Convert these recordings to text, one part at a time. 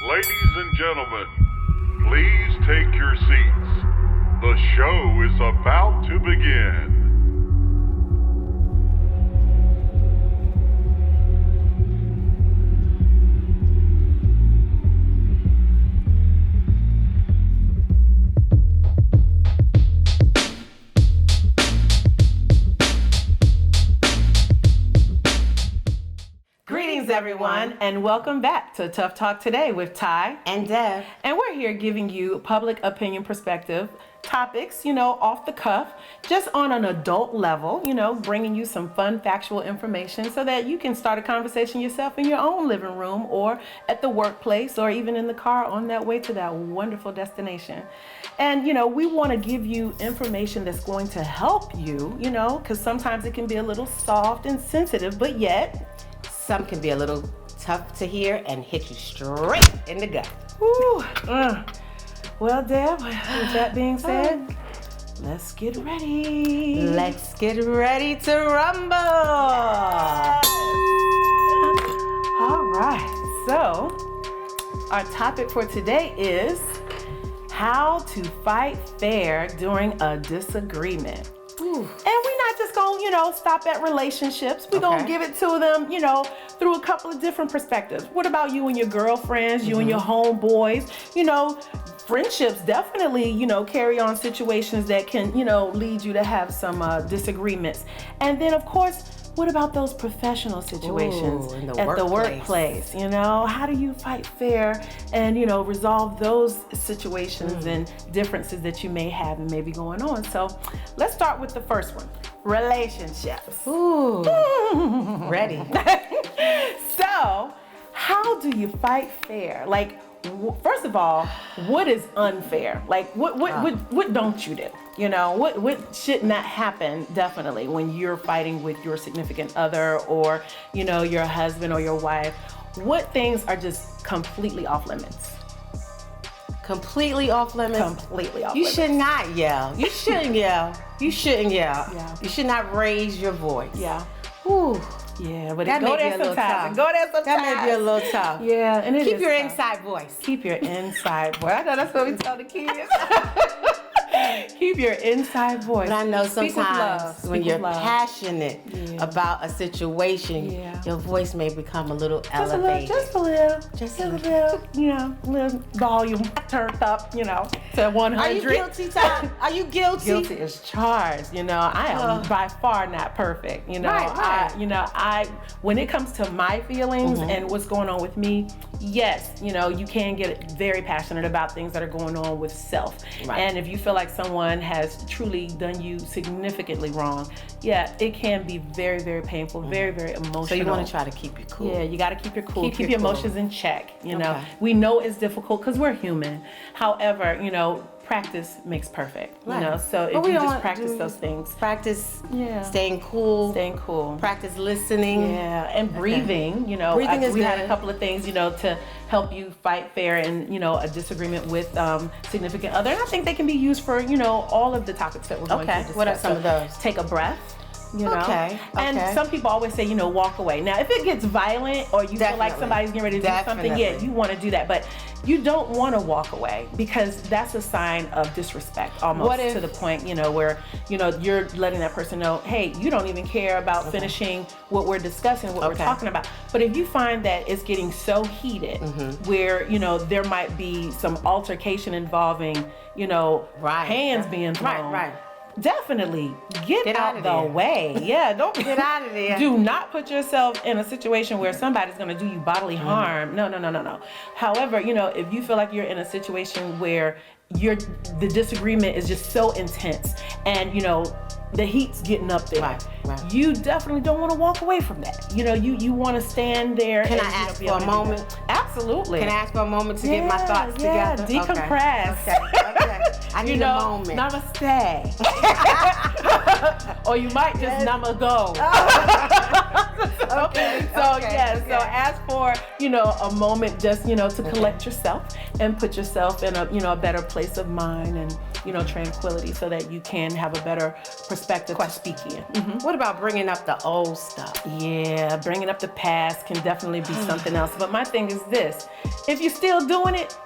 Ladies and gentlemen, please take your seats. The show is about to begin. Greetings, everyone, and welcome back to Tough Talk Today with Ty and Dev. And we're here giving you public opinion perspective topics, off the cuff, just on an adult level, bringing you some fun factual information so that you can start a conversation yourself in your own living room or at the workplace or even in the car on that way to that wonderful destination. And, we want to give you information that's going to help you, because sometimes it can be a little soft and sensitive, but yet some can be a little tough to hear and hit you straight in the gut. Ooh, Well, Deb, with that being said, let's get ready. Let's get ready to rumble. All right, so our topic for today is how to fight fair during a disagreement. And we're not just going to, stop at relationships. We're going to give it to them, through a couple of different perspectives. What about you and your girlfriends, you and your homeboys? Friendships definitely, carry on situations that can, lead you to have some disagreements. And then, of course, what about those professional situations at the workplace? How do you fight fair and, resolve those situations and differences that you may have and may be going on? So let's start with the first one, relationships. Ooh, ready. So how do you fight fair? Like, first of all, what is unfair? Like, what don't you do? What should not happen, definitely, when you're fighting with your significant other or, your husband or your wife? What things are just completely off limits? Completely off limits? Completely off limits. You should not yell. You shouldn't yell. You shouldn't yell. Yeah. You should not raise your voice. Yeah. Ooh. Yeah, but that it go may there be a little sometimes. tough. Go there sometimes. That may be a little tough. Yeah, and keep your tough. inside voice. Keep your inside voice. I know that's what we tell the kids. Keep your inside voice. But I know sometimes when you're passionate about a situation, your voice may become a little elevated. Just a little volume turned up, to 100. Are you guilty, Tom? Are you guilty? Guilty as charged. I am by far not perfect. Right. When it comes to my feelings and what's going on with me, yes, you can get very passionate about things that are going on with self. Right. And if you feel like someone has truly done you significantly wrong, it can be very, very painful, very, very emotional. So you want to try to keep your cool. Yeah, you got to keep your cool. Keep your emotions in check. Okay. We know it's difficult because we're human. However, practice makes perfect. Right. So if you just practice those things. Practice staying cool. Practice listening. Yeah, and breathing. Breathing is we good. had a couple of things, to help you fight fair in, a disagreement with significant other. And I think they can be used for, all of the topics that we're going to discuss. What are some of those? Take a breath. Okay. And some people always say, walk away. Now, if it gets violent or you feel like somebody's getting ready to do something, you want to do that. But you don't want to walk away because that's a sign of disrespect almost to the point, where, you're letting that person know, hey, you don't even care about finishing what we're discussing, what we're talking about. But if you find that it's getting so heated where, there might be some altercation involving, hands being thrown. Right. Definitely get out the way. Yeah, don't get out of there. Do not put yourself in a situation where somebody's going to do you bodily harm. No. However, if you feel like you're in a situation where the disagreement is just so intense and the heat's getting up there, right. You definitely don't want to walk away from that. You want to stand there. Can I ask for a moment? Absolutely. Can I ask for a moment to get my thoughts together? Decompress. Okay. I need a moment. Namaste. Or you might just nama go. So ask for, a moment just, to collect yourself and put yourself in a better place of mind and, tranquility so that you can have a better perspective to speak in. Mm-hmm. What about bringing up the old stuff? Yeah, bringing up the past can definitely be something else. But my thing is this, if you're still doing it,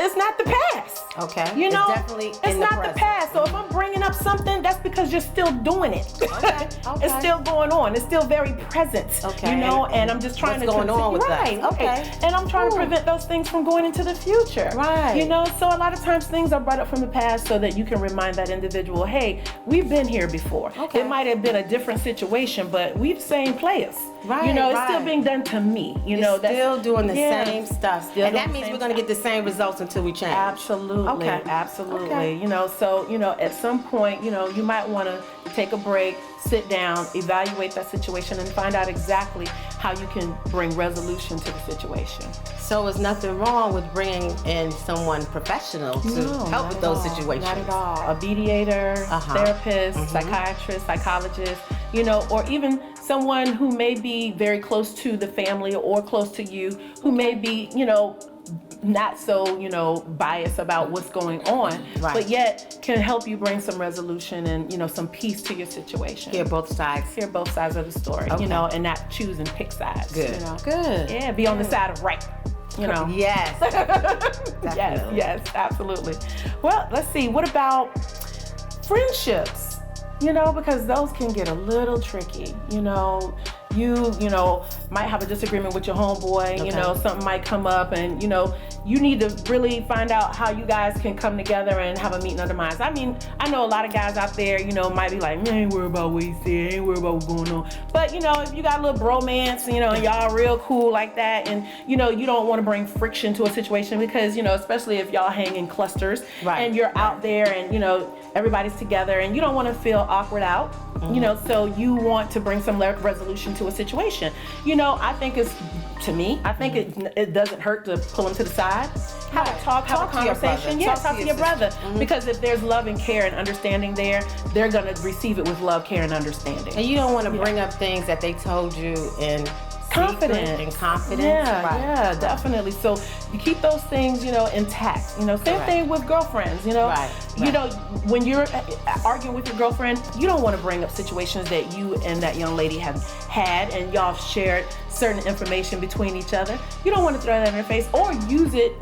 it's not the past. Okay. It's definitely not the past. So if I'm bringing up something, that's because you're still doing it. Okay. It's still going on. It's still very present. Okay. And I'm just trying what's going on with that? Okay. And I'm trying to prevent those things from going into the future. Right. So a lot of times things are brought up from the past so that you can remind that individual, hey, we've been here before. Okay. It might have been a different situation, but we've the same players. Right. It's still being done to me. You're still doing the same stuff. Still and that means we're going to get the same results until we change. Absolutely. Okay. Absolutely. Okay. At some point, you might want to take a break, sit down, evaluate that situation, and find out exactly how you can bring resolution to the situation. So there's nothing wrong with bringing in someone professional to help with those situations. Not at all. A mediator, therapist, psychiatrist, psychologist, or even someone who may be very close to the family or close to you, who may be, not so, biased about what's going on, but yet can help you bring some resolution and, some peace to your situation. Hear both sides. Hear both sides of the story, and not choose and pick sides. Good. Good. Yeah, be on the side of right. Yes. Yes, absolutely. Well, let's see. What about friendships? Because those can get a little tricky. You might have a disagreement with your homeboy, something might come up and, you need to really find out how you guys can come together and have a meeting of the minds. I mean, I know a lot of guys out there, might be like, man, ain't worried about what he said, ain't worried about what's going on. But, if you got a little bromance, and y'all real cool like that, and, you don't want to bring friction to a situation because, especially if y'all hang in clusters and you're out there and, everybody's together and you don't want to feel awkward out, so you want to bring some resolution to a situation. I think it doesn't hurt to pull them to the side, have a talk, have a conversation. Talk to your brother. Because if there's love and care and understanding there, they're going to receive it with love, care, and understanding. And you don't want to bring up things that they told you in confidence. Yeah, definitely. So you keep those things, intact. Same thing with girlfriends. When you're arguing with your girlfriend, you don't want to bring up situations that you and that young lady have had and y'all shared certain information between each other. You don't want to throw that in their face or use it,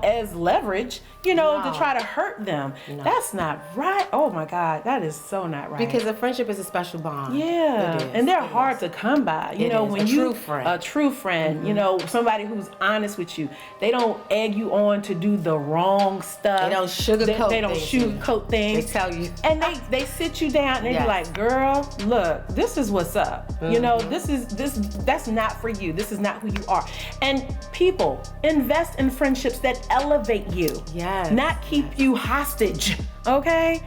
as leverage, to try to hurt them. No. That's not right. Oh my God, that is so not right. Because a friendship is a special bond. Yeah, and they're hard to come by. When a true friend. A true friend, somebody who's honest with you. They don't egg you on to do the wrong stuff. They don't sugarcoat things. They tell you. And they sit you down and they be like, girl, look, this is what's up. That's not for you. This is not who you are. And people, invest in friendships that elevate you. Yes. Not keep you hostage. Okay?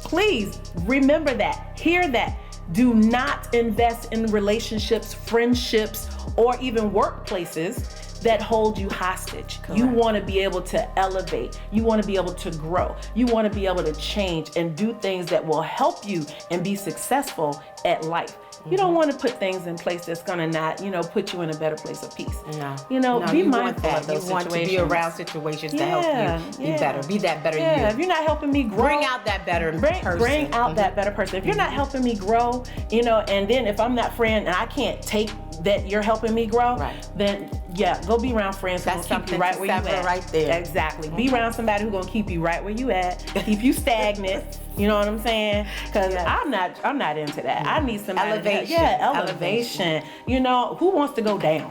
Please remember that. Hear that. Do not invest in relationships, friendships, or even workplaces that hold you hostage. Correct. You want to be able to elevate. You want to be able to grow. You want to be able to change and do things that will help you and be successful at life. You don't want to put things in place that's going to not, put you in a better place of peace. No. Be mindful of those situations. You want to be around situations to help you be better. Be that better you. If you're not helping me grow. Bring out that better person. Bring out that better person. If you're not helping me grow, and then if I'm that friend and I can't take that you're helping me grow, then go be around friends who are going to keep you right where you at. Right there. Exactly. Be around somebody who's going to keep you right where you at, keep you stagnant. You know what I'm saying? Because I'm not into that. I need some elevation. Elevation. Who wants to go down?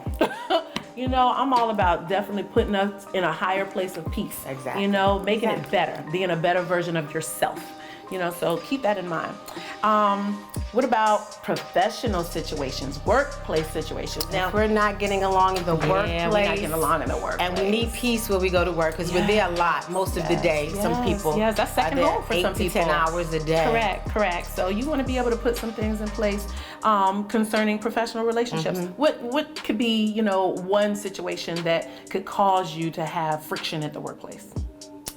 I'm all about definitely putting us in a higher place of peace. Exactly. Making it better, being a better version of yourself. So keep that in mind. What about professional situations, workplace situations? Now, if we're not getting along in the workplace. We're not getting along in the workplace. And we need peace where we go to work because we're there a lot most of the day. Some people. Yes, that's second home for some people. 8 to 10 hours a day. Correct. So you want to be able to put some things in place concerning professional relationships. What could be, one situation that could cause you to have friction at the workplace?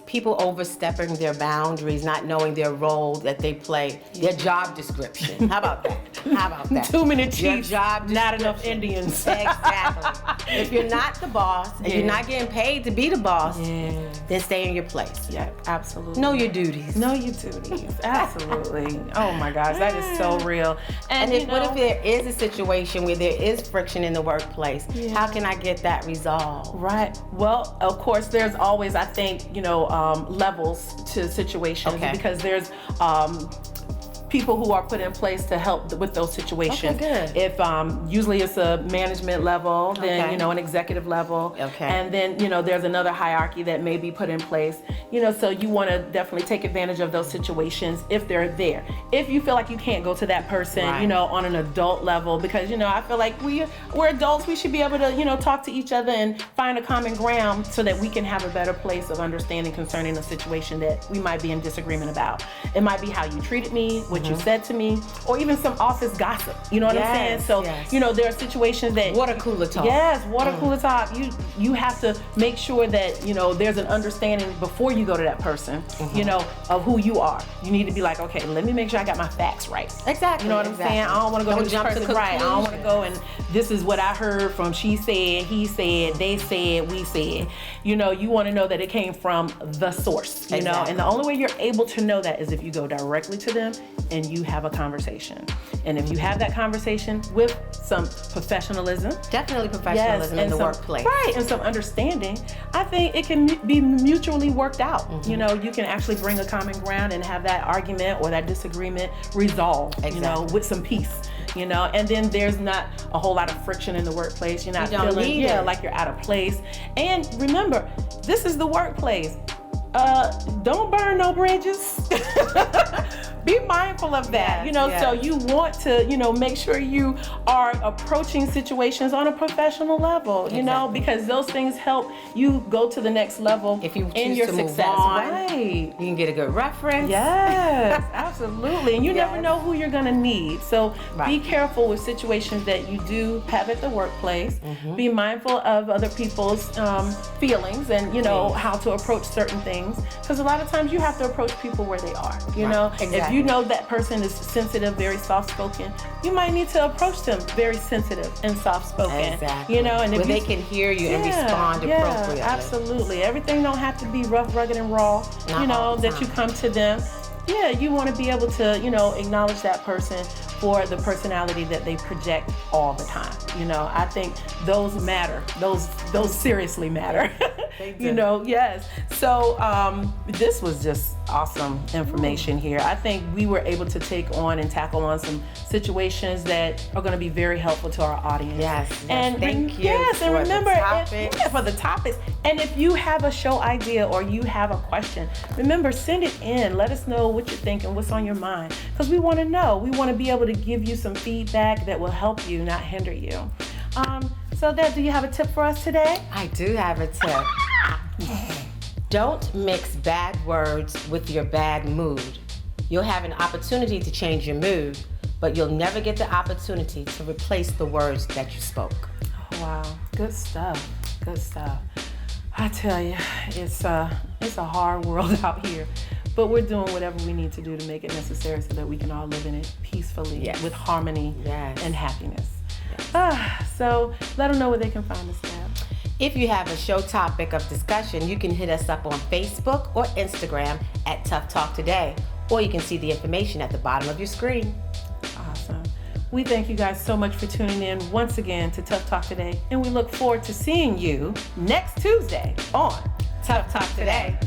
People overstepping their boundaries, not knowing their role that they play, their job description. How about that? How about that? Too many chiefs, job not enough description. Indians. Exactly. If you're not the boss and you're not getting paid to be the boss, then stay in your place. Yeah, absolutely. Know your duties. Know your duties. Absolutely. Oh my gosh, that is so real. And what if there is a situation where there is friction in the workplace? How can I get that resolved? Right. Well, of course, there's always, I think, levels to situations because there's people who are put in place to help with those situations. Okay, good. If usually it's a management level, then an executive level, and then there's another hierarchy that may be put in place. So you want to definitely take advantage of those situations if they're there. If you feel like you can't go to that person, on an adult level, because I feel like we're adults, we should be able to talk to each other and find a common ground so that we can have a better place of understanding concerning a situation that we might be in disagreement about. It might be how you treated me, what you said to me, or even some office gossip. You know what I'm saying? So, there are situations that water cooler talk. Yes, water cooler talk. You have to make sure that there's an understanding before you go to that person. Of who you are. You need to be like, okay, let me make sure I got my facts right. Exactly. You know what I'm saying? I don't want to go to this person right. I don't want to go and this is what I heard from she said, he said, they said, we said. You want to know that it came from the source. And the only way you're able to know that is if you go directly to them and you have a conversation. And if you have that conversation with some professionalism. Definitely professionalism in the workplace. Right, and some understanding, I think it can be mutually worked out. You can actually bring a common ground and have that argument or that disagreement resolved, with some peace. And then there's not a whole lot of friction in the workplace. You're not feeling like you're out of place. And remember, this is the workplace. Don't burn no bridges. Be mindful of that, so you want to, make sure you are approaching situations on a professional level, because those things help you go to the next level if you in choose your to success. Move on, right. You can get a good reference. Yes, absolutely. And you never know who you're going to need. So be careful with situations that you do have at the workplace. Be mindful of other people's feelings and, how to approach certain things. Because a lot of times you have to approach people where they are, If you know that person is sensitive, very soft-spoken, you might need to approach them very sensitive and soft-spoken. Exactly. And if they can hear you and respond appropriately. Absolutely. Everything don't have to be rough, rugged, and raw, that you come to them. Yeah, you want to be able to, acknowledge that person for the personality that they project all the time. I think those matter. Those seriously matter. They do. Yes. So this was just awesome information here. I think we were able to take on and tackle on some situations that are going to be very helpful to our audience. Yes. And thank you. Yes, and remember for the topics. And if you have a show idea or you have a question, remember, send it in. Let us know what you're thinking, what's on your mind, because we want to know. We want to be able to give you some feedback that will help you, not hinder you. So Deb, do you have a tip for us today? I do have a tip. Don't mix bad words with your bad mood. You'll have an opportunity to change your mood, but you'll never get the opportunity to replace the words that you spoke. Oh, wow, good stuff. Good stuff. I tell you, it's a hard world out here, but we're doing whatever we need to do to make it necessary so that we can all live in it peacefully with harmony and happiness. So let them know where they can find us at. If you have a show topic of discussion, you can hit us up on Facebook or Instagram at Tough Talk Today, or you can see the information at the bottom of your screen. Awesome. We thank you guys so much for tuning in once again to Tough Talk Today, and we look forward to seeing you next Tuesday on Tough Talk Today.